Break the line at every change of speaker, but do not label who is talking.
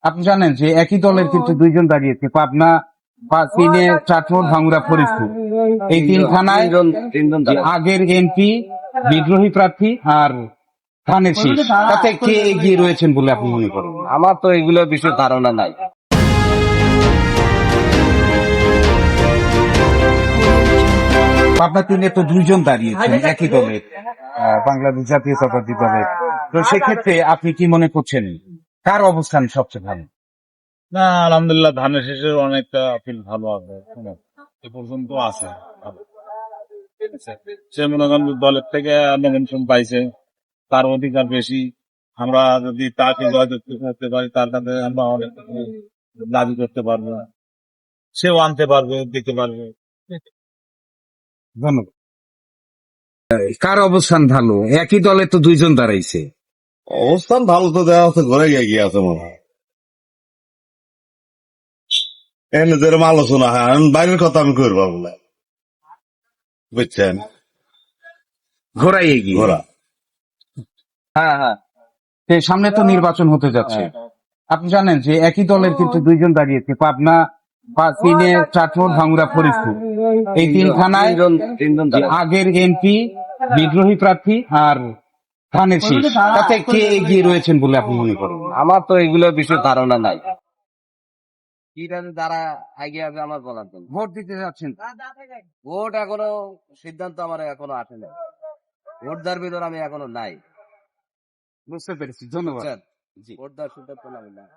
আপনি জানেন যে একই দলের কিন্তু দুইজন দাঁড়িয়েছে, পাবনা, সিনে, চাটমোহর, ভাঙ্গুড়া, ফরিদপুর, এই তিন থানায়
তিনজন
আগের এমপি, বিদ্রোহী প্রার্থী আর ধানের শীষ, তাতে কে এগিয়ে রয়েছেন বলে আপনি মনে করেন?
আমার তো এগুলো বিষয়ে ধারণা নাই।
পাবনা তিনে তো দুইজন দাঁড়িয়েছেন একই দলের, বাংলাদেশ জাতীয়তাবাদী দলের। তো সেক্ষেত্রে আপনি কি মনে করছেন কার অবস্থান সবচেয়ে ভালো?
না, আলহামদুলিল্লাহ ধানের শেষে অনেকটা ফিল ভালো আছে, এ পর্যন্ত আছে ভালো। সে মনে করেন দলের থেকে নমিনেশন পাইছে, তার অধিকার বেশি। আমরা যদি তাকে জয় করতে পারি, তার কাছে আমরা অনেক দাবি করতে পারবো, সেও আনতে পারবে, দিতে পারবে।
ধন্যবাদ। কার অবস্থান ভালো? একই দলে তো দুইজন দাঁড়াইছে।
অবস্থান ভালো তো দেওয়া হচ্ছে, ঘরে গিয়ে আছে মনে হয়। এনে যেরকম আলোচনা হয়, আমি বাইরের কথা আমি করবো না, বুঝছেন?
ঘোড়াই এগিয়ে।
ঘোরা
হ্যাঁ হ্যাঁ,
সামনে তো নির্বাচন হতে যাচ্ছে। আপনি জানেন যে একই দলের কিন্তু দুইজন দাঁড়িয়েছে, পাবনা, সিনে, চাটমোহর, ভাঙ্গুড়া, ফরিদপুর, এই তিন থানায়
তিনজন
আগের এমপি, বিদ্রোহী প্রার্থী আর ধানের শীষ, তাতে কে এগিয়ে রয়েছেন বলে আপনি মনে করেন?
আমার তো এগুলো বিষয়ে ধারণা নাই। কিভাবে যারা আগে আছে আমার বলার জন্য।
ভোট দিতে যাচ্ছেন?
ভোট এখনো সিদ্ধান্ত আমার এখনো আসে নাই। ভোট দেওয়ার ভিতর আমি এখনো নাই।
বুঝতে পেরেছি, ধন্যবাদ।
বুঝছেন? ভোট দেওয়ার সিদ্ধান্ত আমি নাই।